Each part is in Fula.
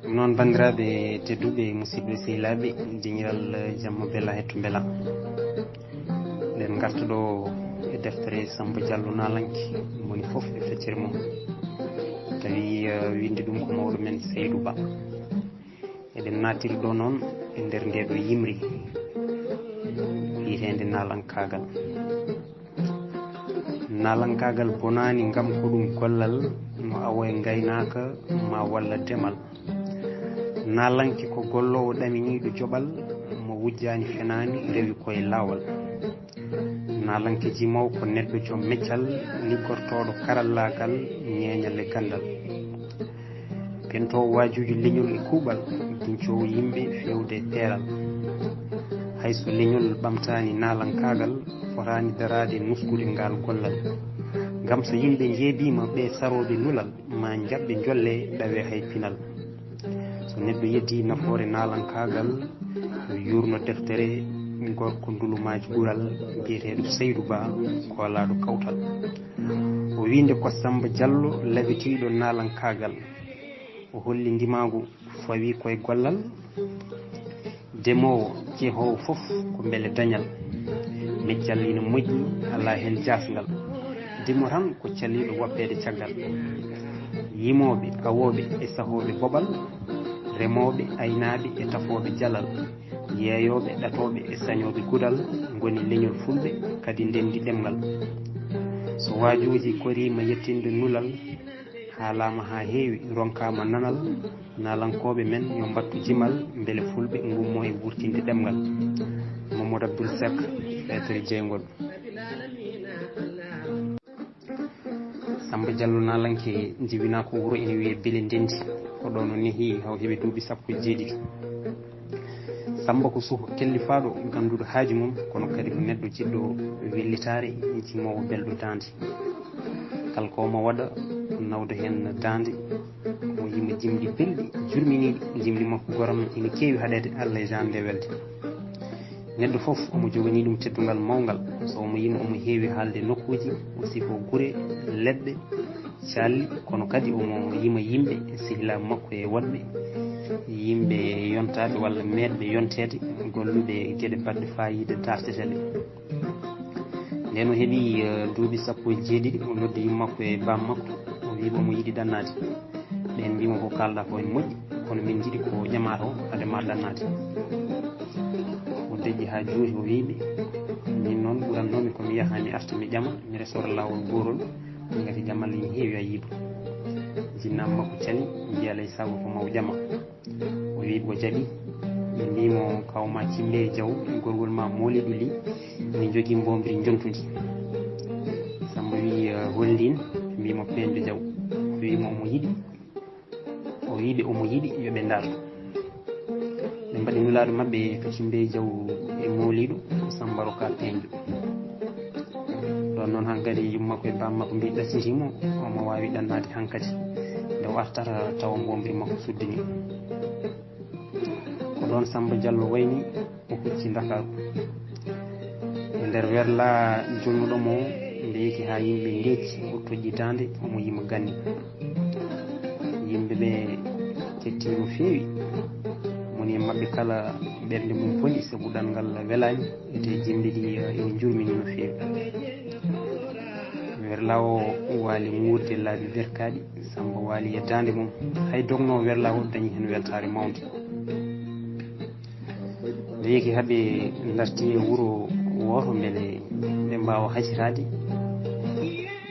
non bandiraɓe tedduɓe musidɓe sehilaɓe jeñiral jamma bella hetto beela nden garta ɗo e deftere Samba Diallo Nalanke woni foof e feccere mum tawi winde ɗum ko mawɗo men Seydou Ba eɗen nattiri ɗo noon e nder ndeɗo yimri wiyetede nalankagal. Nalankagal bonani ngam ko ɗum gollal no awo e gaynaka ma walla demal. Nalanke ko gollowo ɗaminiɗo joɓal mo wujjani fenani rewi koye lawol. Nalanke jimaw ko neɗɗo joom meccal liggortoɗo karallagal ñeñal e gandal. Pentowo wajuji leñol e kuuɓal gincowo yimɓe fewde e peeral. Hayso leñol ɓamtani nalankagal fotani darade nuskude ngal gollal ngam so yimɓe jeebima ɓe saroɓe nulal ma jaɓɓe jolle ɗawe hay pinal. So neɗɗo yeddi nafoore nalankagal yo yurno deftere gorko ndulumaji ɓural biyeteɗo Seydou Ba kolaɗo kawtal. O winde ko Samba Diallo labitiɗo nalankagal. O holli ndimagu fawi koye gollal demowo jeehowo foof ko beele dañal meccal ina moƴƴi ala hen jasgal. Demo tan ko calliɗo woppede caggal. Yimoɓe awoɓe e sahoɓe bobal remoɓe aynaɓe e tafoɓe jalal yeeyoɓe ɗatoɓe e sañoɓe gudal goni leñol fulɓe kadi ndendi ɗemgal. So wajuji korima yettinde nulal haalama ha heewi ronkama nanal nalankoɓe men yo mbattu jimal beele fulɓe gummo e wurtinde ɗemgal. Mamadou Abdoul Seck lettre jeygol. Samba Diallo Nalanke jibina ko wuuro ene wiye beele ndendi oɗo no neehi haw heeɓi duuɓi 17. Samba ko suko kellifaɗo ganduɗo haaji mum kono kadi ko neɗɗo jiɗɗo wellitare jimowo belɗo dande. Kala ko mo waɗa nawda hen dande mo yima jimɗi belɗi jurminiɗi jimɗi makko goram ina keewi haɗede Allah e jande welde. Neɗɗo foof omo jogani ɗum teddugal mawgal so omo yima omo heewi haalde nokkuji o sifo guure leɗɗe calli kono kadi omo yima yimɓe sehilaɓe makko e waɗɓe yimɓe yontaɓe walla meɗɓe yontede golluɓe gueɗe baɗɗe fayida darteteɗe. Nden o heeɓi duuɓi 17 o noddi yummakko e bam makko o wiima omo yiiɗi dannade. ɓen mbimo ko kalɗa ko ene moƴƴi kono min jiiɗi ko ƴamata o adema dannade. O deƴƴi ha juuti o wiɓe min noon ɓurannomi komi yaha mi arta mi ƴama mi resora lawol gorol gati jamal ene heewi a yiiɗo. Jinnama makko cali mbi alay saago ko maw ƴama. O wiɓe o jaaɓi ɓe mbimo kawma Cimberi Diaw gorgol ma Moliɗou Ly min jogui mbomiri jontudi. Samba wi hollin mbimo Penda Diaw. O wima omo yiiɗi o wiɓe omo yiiɗi yoɓe darto. ɓe mbaɗi nulaɗo mabɓe to Cimberi Diaw e Moliɗou Samba roka peñƴo. ɗon noon hankkadi yummakko e bammakko mbi ɗaccitimo omo wawi ɗannade hankkadi nde o artata tawa mbomiri makko suddini. Ko ɗon Samba Diallo wayni o hucci Dakaru e nder werla jonnuɗomo nde yeki ha yimɓe ndecci o toƴƴi dande omo yima ganni. Yimɓeɓe ketti no feewi moni e mabɓe kala ɓernde mum boni saabu ɗanngal welani ete jimɗi ɗi ene jurmini no feewi. Werla o waali muurde laabi berkaɗi. Samba waali e dande mum hay dogno werla o dañi hen weltare mawde. nde yeki haaɓe darti e wuuro woto beele ɓe mbawa hasirade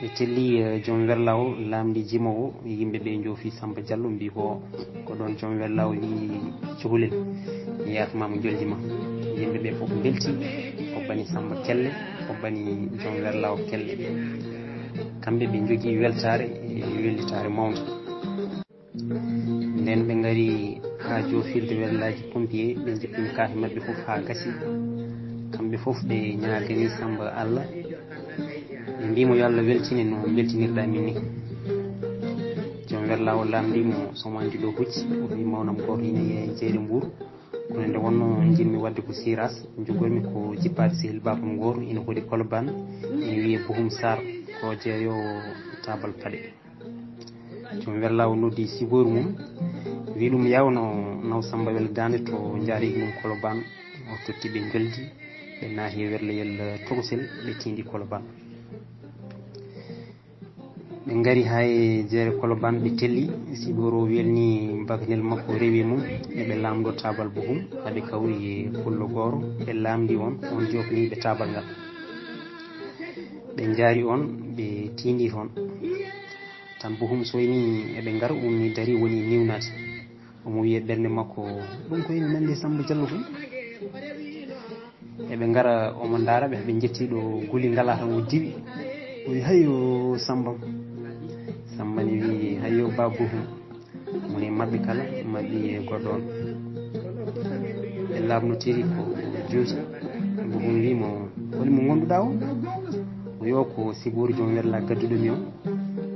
ɓe telli joom werla o lamdi jima o yimɓeɓe joofi Samba Diallo mbi ko ɗon joom werla o wi cukalel mi yatmama joljima. Yimɓeɓe foof belti hobbani Samba kelle hobbani joom werla o kelle. Kamɓe ɓe jogui weltare e wellitare mawde. Nden ɓe gari ha jofirde werlaji pompier ɓe jippini kaafe mabɓe foof ha gasi. Kamɓe foof ɓe ñagani Samba Allah ɓe mbimo yo Allah weltine no beltinirɗa min ni. joom werla o lamdimo somo andi ɗo hucci o wi mawnam goto ina yiiye jeere Mbour kono nde wonno jinmi wadde ko siras jogormi ko jippade sehil babam goto ina hoɗi Colobane ina wiiye Bohum Sar ko jeeyowo tabal paɗe. joom werla o noddi sigoru mum wi ɗum yawno naw Samba weldande to jaari mum Colobane o totti ɓe joldi ɓe naahi werlayel tokosel ɓe tindi Colobane ɓe ngari ha e jeere Colobane ɓe telli Siboro welni bakanel makko rewi mum eɓe lamdo tabal bohum haɓe kawri e pullo gooro ɓe lamdi on jofniɓe tabal ngal ɓe jaari on ɓe tindi toon tan bohum soyni eɓe ngar ummi dari woni niwnade omo wiye ɓernde makko ɗum ko ene nandi Samba Diallo koy eɓe ngara omo ndaara ɓe haɓe jettiɗo guli ngala tan o diwi o wi hayyo Samba ne wi hayyo ba bohum moni mabɓe kala mabɓi e goɗɗo on ɓe labnotiri ko juuti bohum wimo holimo gonduɗa o o yo ko Sibori joom werla gadduɗomi o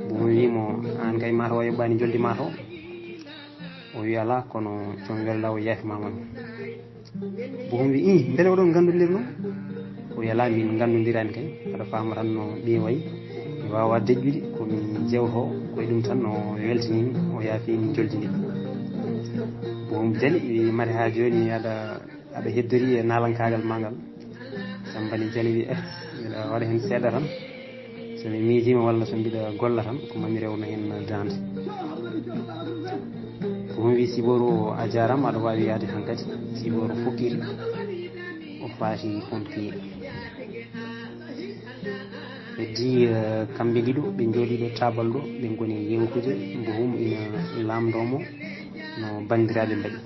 bohum wimo an kay mataw a yoɓɓani joldi mataw o wi ala kono joom werla o yaafimamami bohum wi beele oɗon gandudirno o wi ala min gandudirani kay aɗa fama tan no ɓi wayi mi wawa deƴƴude komi jewto koye ɗum tan no weltanimi o yaafimi joldidi bohum jali wi mari ha joni aɗa heddori e nalankagal magal Samba ne jali wi mbiɗa waɗa hen seeɗa tan somi miijima walla so mbiɗa golla tan ko mami rewno hen dande bohum wi Siboro a jarama aɗa wawi yaade tan kadi Siboro fokkiri o faati pompier ɓe di kamɓe ɗiɗo ɓe jooɗiɗo tabal ɗo ɓe goni yewtude bohum ina lamdomo no bandiraɓe mbaɗi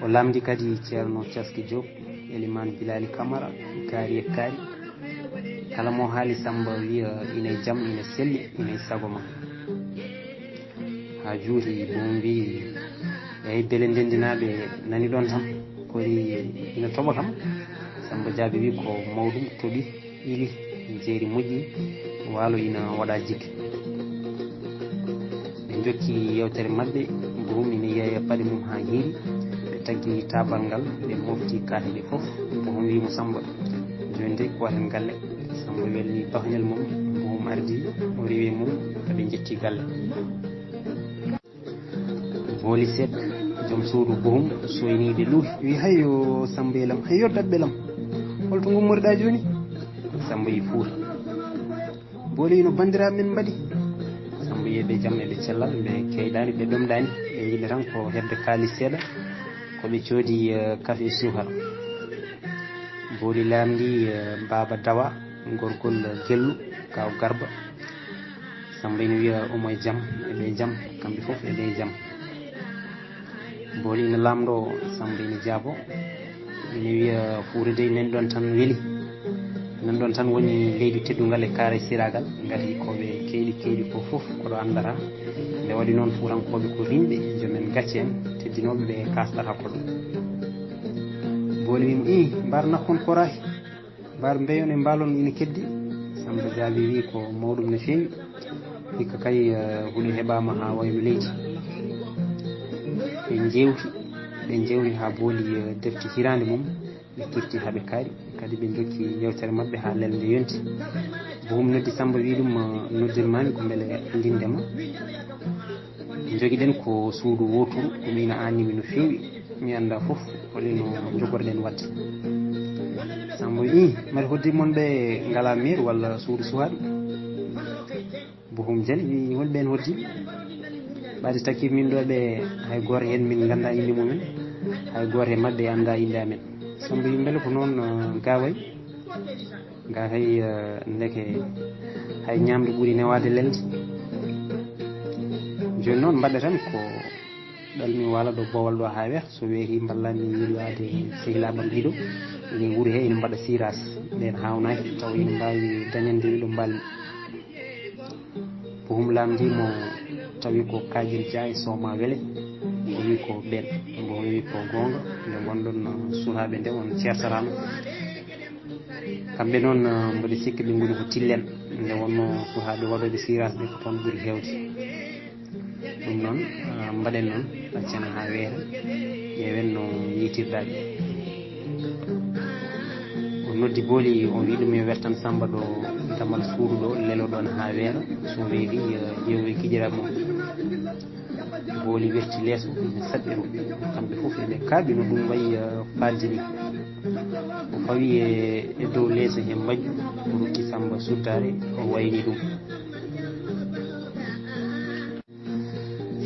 o lamdi kadi ceerno Thiaski Diop Elimane Bilali Camara kaari e kaari kala mo haali Samba wiya ina jaam ina selli ina sago ma ha juuti bohum wi eyyi beele ndendinaɓe nani ɗon tan kori ina toɓa kam Samba jaabi wi ko mawɗum toɓi ili jeeri moƴƴi waalo ina waɗa jigge ɓe jokki yewtere mabɓe bohum ina yeeya paɗe mum ha hiiri ɓe taggi tabal ngal ɓe mofti kaate ɗe foof bohum wimo Samba joni de ko waten galle Samba welni bahnel mum bohum ardi o rewi mum ɓe jetti galle booli seeɗa joom suudu bohum soynide luuhi wi hayyo Samba elam hayyo dabɓelam holto gummoriɗa joni Samba yi fuuta booli no bandiraɓe men mbaɗi Samba yiɓe jaam eɓe cellal ɓe keyɗani ɓe ɗomɗani ɓe jiɗi tan ko hebde kalis seeɗa koɓe coodi café e sukar booli lamdi Baba Dawa gorgol gellu kaw Garba Samba ina wiya omo e jaam eɓe jaam kamɓe foof eɓe jaam booli ina lamdo Samba ina jaabo ina wiya Fuuta de nani ɗon tan weeli nan ɗon tan woni leydi teddugal e kaare siragal gati koɓe keyɗi ko foof koɗo andata nde waɗi noon Fuutankoɓe ko rimɓe joomen gacce en teddinoɓe ɓe kasɗata koɗo booli wimo mbar nakkon koraki mbar mbeyon e mbalon ina keddi Samba jaabi wi ko mawɗum no fewi hikka kay huuɗo heɓama ha wayno leydi ɓe jewti ha booli defti hirande mum ɓe kirti haɓe kaari kadi ɓe jokki yewtere mabɓe ha lelde yonti bohum noddi Samba wi ɗum noddirmami ko beele andindema joguiɗen ko suudu woturu ɗum ina annimi no fewi mi anda foof holino jogorɗen wadde Samba wi mari hoddirmon ɓe ngala mairie walla suudu suwaɓe bohum jali wi holɓen hoddi ɓaade takki min ɗo ɓe hay goto hen min ganda inde mumen hay goto e mabɓe anda inde amen Samba wi beele ko noon gaway ga hay ndeke hay ñamde ɓuuri newade lelde joni noon mbaɗɗa tan ko ɗalmi wala ɗo bowal ɗo ha weex so weeti ballami yirwade sehilaɓam ɗiɗo ene wuuri he ina mbaɗa siras nden hawnaki taw ina mbawi dañande ɗiɗo mbalmi bohum lamdimo tawi ko Kadiel Dia e Soma Wele o wi ko ɓen bohum wi ko gonga nde gonɗon sukaɓe nde on cersatama kamɓe noon mboɗo sikki ɓe goni ko tillen nde wonno sukaɓe waɗoɓe siras ɓe ko toon ɓuuri hewde ɗum noon mbaɗen noon accana ha weera ƴeewen no yitirɗaɓe o noddi booli o wi ɗum yo wertan Samba ɗo damal suudu ɗo lelo ɗon ha weera so weeri ƴeewoy guiƴiraɓe mum booli werti leeso ene saɗɗi ɗum kamɓe fof eɓe kaaɓi no ɗum wayi faalde ni o fawi e dow leeso he majju o rokki Samba suddare o wayni ɗum.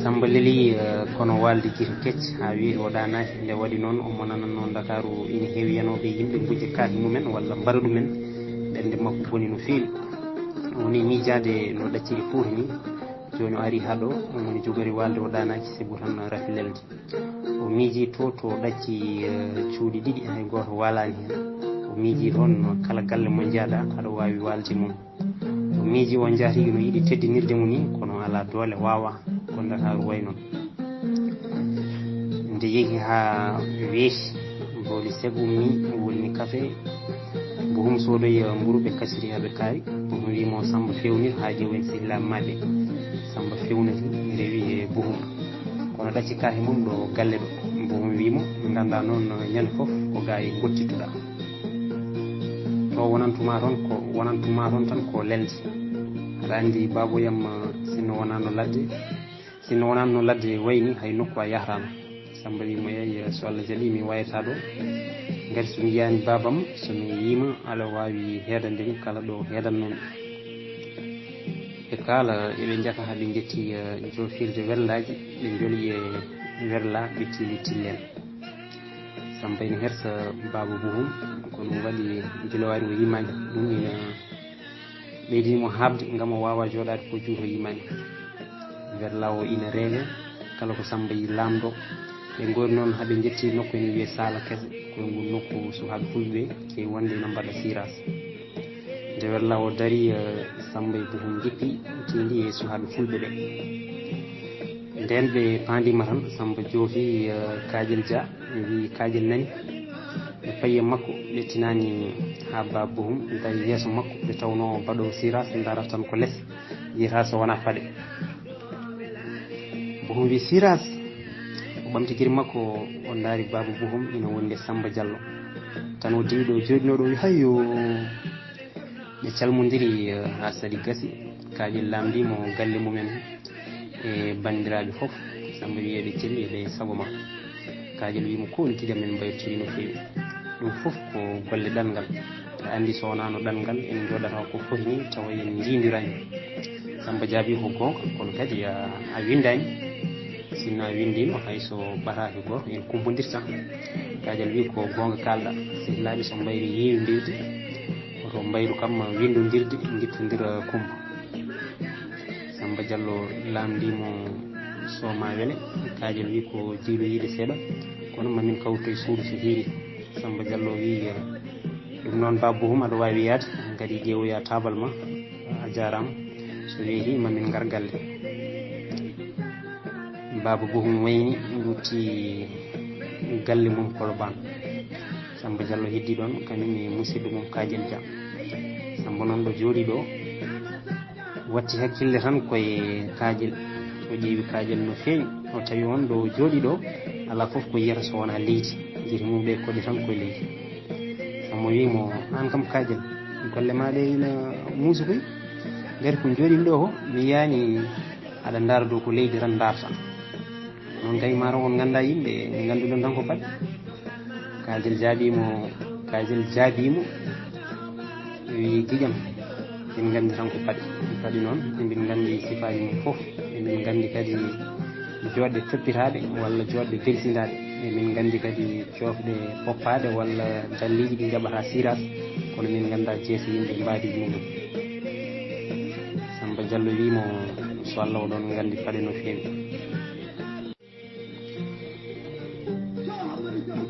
Samba leeli kono walde guite kecce ha weeti o ɗanaki nde waɗi noon omo nananno Dakaru ina heewi yanoɓe yimɓe gujja kaake mumen walla mbara ɗumen ɓernde makko boni no feewi. woni miijade no ɗacciri fuuta ni joni o ari haɗo omoni jogori walde o ɗanaki sibu tan rafilelde o miiji to ɗacci cuuɗi ɗiɗi hay goto walani hen o miiji toon kala galle mo jaaɗa aɗa wawi walde mum o miiji o jaatigi no yiiɗi teddinirde mu ni kono ala doole wawa ko Dakaru way noon nde yeehi ha weeti booli seg ummi wonni café Bohum sodoyi mburu ɓe kasiri haɓe kaari Bohum wimo Samba fewnir ha ƴeewen sehilaɓe maɓɓe Samba fewniti rewi e Bohum kono ɗacci kaake mum ɗo galle ɗo Bohum wimo ganda noon ñande foof ko ga e gottittuɗa to wonantuma toon tan ko lelde aɗa andi baboyam sinno wonano ladde wayni hay nokku a yahrano Samba wimo yeyi so Allah jaaɓi mi wayata ɗo ngati somi yiyani babam somi yima aɗa wawi heedande kala ɗo heedannomi ɓe kala eɓe jaka haaɓe jetti jofirde werlaji ɓe jooli e werla ɓe tili tillen Samba ene hersa baba Bohum ko ɗum waɗi dilowari o yimani ɗum ina ɓeydinimo habde gam o wawa joɗade ko juuto yimani werla o ina rewe kala ko Samba yi lamdo ɓe gori noon haaɓe jetti nokku ene wiye Sala Kese koye ngu nokku sukaɓe fulɓe ke wonde ina mbaɗa siras nde werla o dari Samba e Bohum jippi tindi e sukaɓe fulɓe ɓe nden ɓe pandima tan Samba joofi Kadiel Dia wi Kadiel nani ɓe payi makko ɓe tinani ha baba Bohum dari yeeso makko ɓe tawno mbaɗo siras darata tan ko less yiyata so wona paɗe Bohum wi siras o ɓamti guiri makko o daari baba Bohum ina wonde Samba Diallo tan o diwi ɗo joɗinoɗo wi hayyo ɓe calmodiri ha saaɗi gasi Kadiel lamdimo galle mumen e bandiraɓe foof Samba wi eɓe celli eɓe saago ma Kadiel wimo ko woni guiɗam men mbaytiri no fewi ɗum foof ko golle ɗangal aɗa andi so wonano ɗangal en joɗata ko foti ni tawa en jidirani Samba jaabi ko gonga kono kadi a windani sinno a windino hayso ɓataki goto en kumpodirta Kadiel wi ko gonga kalɗa sehilaɓe so mbayri yiiwdirde oto mbayru kam windodirde guittodira kumpa Samba Diallo lamdimo soma wele Kadiel wi ko jiilu yiide seeɗa kono mamin kawto e suudu so heewi Samba Diallo wi ɗum noon baba Bohum aɗa wawi yaade kadi ƴeewoya tabal ma a jarama so weehi mamin gar galle baba Bohum wayni dutti galle mum Colobane Samba Diallo heddi ɗon kañum e musidɗo mum Kadiel Dia Samba noon ɗo jooɗi ɗo watti hakkille tan koye Kadiel o ƴeewi Kadiel no feewi o tawi on ɗo jooɗi ɗo ala foof ko yiyata so wona leydi guite mum ɗe koɗi tan koye leydi Samba wimo an kam Kadiel golle ma ɗe ina muusi koy nder ko jooɗimi ɗo ko mi yiyani aɗa daara dow ko leydi tan darta noon tawi mataw on ganda yimɓe ganduɗon tan ko paɗe Kadiel jaabimo wi guiƴam en gandi tan ko paɗi noon emin gandi sifaji mum foof emin gandi kadi joɗɗe toppitaɗe walla joɗɗe belsindaɗe emin gandi kadi cofɗe poppade walla dalliji ɗi jaɓata siras kono min ganda jeese yimɓe mbaadi muɗum Samba Diallo wimo so Allah oɗon gandi paɗe no fewi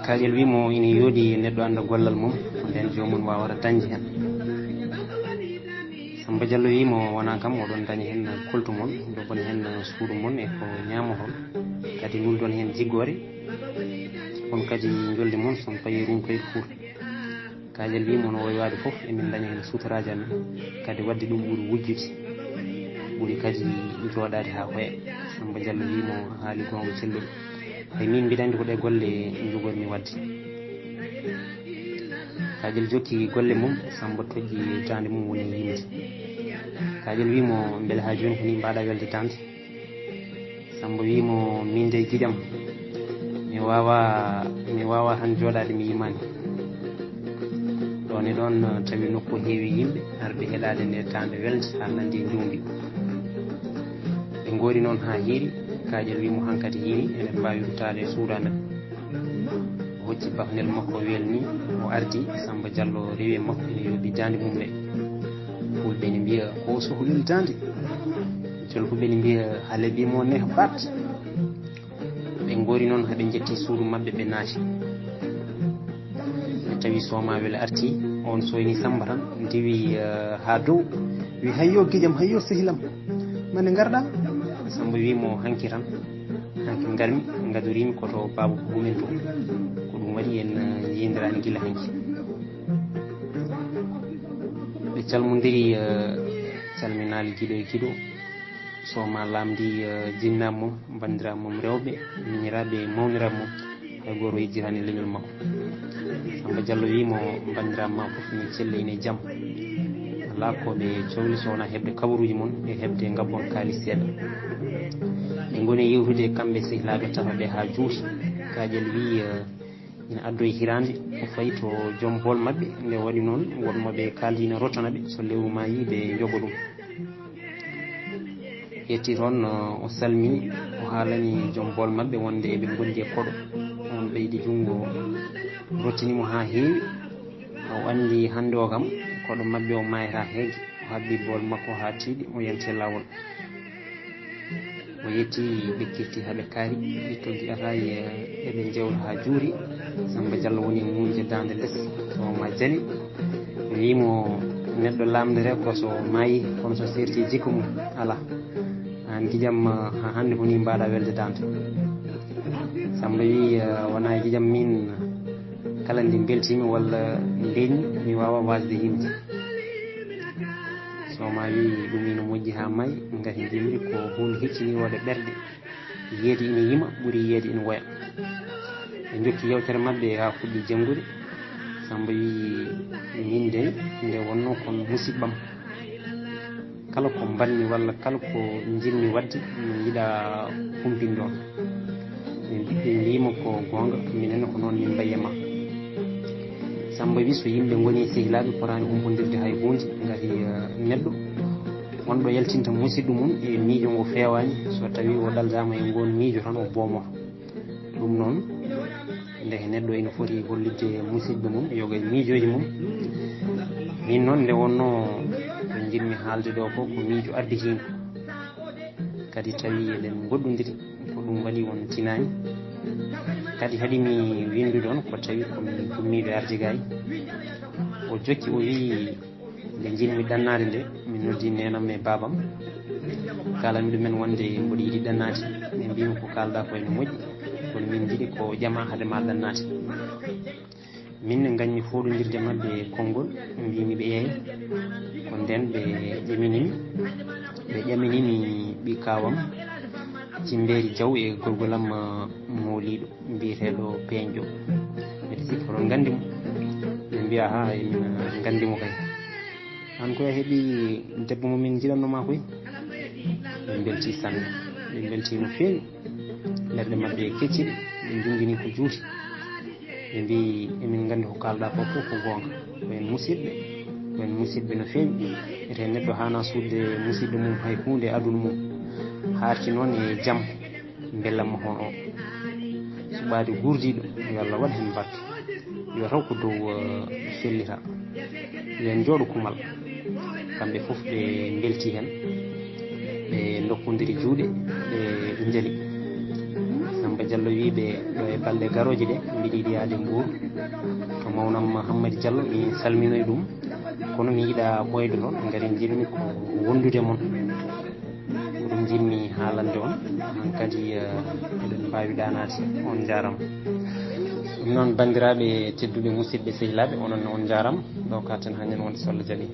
Kadiel wimo ina yoodi neɗɗo anda gollal mum nden jomum wawata dañde hen Samba Diallo wimo wona kam oɗon daña hen koltu mon jogoni hen suudu mon e ko ñamoton kadi nuldon hen jiggore kono kadi jolde mon son payi runkoye fuuta Kadiel wimo no wowi wade foof emin daña hen sutaraji amen kadi wadde ɗum ɓuuri wujjude ɓuuri kadi joɗade ha hoya Samba Diallo wimo haali gonga celluɗo hay min mbiɗa andi ko ɗe golle jogormi wadde Kadiel jokki golle mum Samba toƴƴi dande mum woni yimde Kadiel wimo beele ha joni ko ni mbaɗa welde dande Samba wimo min de giƴam mi wawa tan joɗade mi yimani ɗon e ɗon tawi nokku heewi yimɓe arɓe heɗade nde tande welde ha nandi ndumbi ɓe goori noon ha hiiri kaƴel wimo hankkadi hiiri eɗen mbawi rutade e suudu amen o hocci bafnel makko welni o ardi Samba Diallo rewi makko ene yooɓi dande mum nde fulɓe ne mbiya ko sohlil dande jolfuɓe ne mbiya ha leeɓimo ne bat ɓe goori noon haɓe jetti suudu mabɓe ɓe naati ɓe tawi somawel arti on soyni Samba tan diwi ha dow wi hayyo guiƴam hayyo sehilam mane garɗa Samba wimo hanki tan hanki garmi gadorimi koto baba mumen to ko ɗum waɗi en yidirani guila hanki ɓe calmodiri calminali guiɗo e guiɗo soma lamdi jinnam mum bandiraɓe mum rewɓe miñiraɓe mawniraɓe mum hay goto yejjirani leñol makko Samba Diallo wimo bandiraɓe ma foof mi celle ine jaam ala koɓe cohli sowona heɓde kabaruji moon e heɓde gabbon kalis seeɗa ɓe goni yewtude kamɓe sehilaɓe tafaɓe ha juuti kaƴel wi ina addo e hirande o fayi to joom bol mabɓe nde waɗi noon wonmoɓe kaldi ina rottanaɓe so lewru ma yi ɓe jooɓa ɗum yetti toon o salmi o haalani joom bol mabɓe wonde eɓe gondi e koɗo on ɓeydi junggo rottinimo ha heewi o andi hande o kam koɗo mabɓe o mayata heegue o habbi bol makko ha tiiɗi o yante lawol o yetti ɓe kirti haaɓe kaari ɓe toggi ataye eɓe jewta ha juuri Samba Diallo woni mumde dande less soma jali o wimo neɗɗo lamdere koso maayi kono so serti jikku mum ala an guiƴam ha hande koni mbaɗa welde dande Samba wi wona guiƴam min kala nde beltimi walla leñi mi wawa wasde yimde soma wi ɗum ina moƴƴi ha maayi gati jimri ko hunde hecciniwode ɓerɗe yeedi ina yima ɓuuri yeedi ina woya ɓe jokki yewtere mabɓe ha fuɗɗi janggude Samba wi min de nde wonno kon musibbam kala ko mbanmi walla kala ko jinmi wadde min yiiɗa humpinde on ɓe mbima ko gonga minenne ko noon min mbayi ma Samba wi so yimɓe goni sehilaɓe potani humpodirde hay hunde gati neɗɗo wonɗo yaltinta musidɗo mum e miijo ngo fewani so tawi o ɗaldama e ngon miijo tan o boomoto ɗum noon nde neɗɗo ene foti hollidde musidɗo mum yoga e miijoji mum min noon nde wonno ko jinmi haalde ɗo ko miijo arditino kadi tawi eɗen goɗɗodiri ko ɗum waɗi won tinani kadi haɗimi windude on ko tawi komi gummiɓe ardigayi o jokki o wi nde jinmi ɗannade nde min noddi nenam e babam kalami ɗumen wonde mboɗo yiiɗi ɗannade ɓe mbimi ko kalɗa ko ene moƴƴi kono min jiiɗi ko ƴama haade ma ɗannade min ne ganmi foɗodirde mabɓe konngol mbimi ɓe yeeya ko nden ɓe ƴaminimi ɓi kawam Cimberi Diaw e gorgolam mawliɗo mbiyeteɗo Peñƴo mbeɗa sikki oɗon gandimo ɓe mbiya ha min gandimo kay an koye heeɓi debbo momin jiɗannoma koy ɓe belti sanne ɓe belti no feewi ɓerɗe mabɓe kecciɗe ɓe jungini ko juuti ɓe mbi emin gandi ko kalɗa ko fof ko gonga koyen musidɓe no feewi ete neɗɗo hana sudde musidɗo mum hay hunde aduna mum harti noon e jaam bellamma hon o suɓade gurdiɗo yo Allah waɗ hen barke yo taw ko dow fellita yen jooɗo kumal kamɓe foof ɓe belti hen ɓe dokkodiri juuɗe ɓe jaali Samba Diallo wiɓe ɗo e balɗe garoje ɗe mbiɗi yiɗi yaade Mbour to mawnam Hammady Diallo mi salminoye ɗum kono mi yiiɗa ɓoyde noon gari jinmi ko wondude moon ɗum jinmi haalande on hankkadi eɗen mbawi ɗanade on jarama ɗum noon bandiraɓe tedduɓe musidɓe sehilaɓe onon on jarama ɗo katen hañen wonde so Allah jaaɓi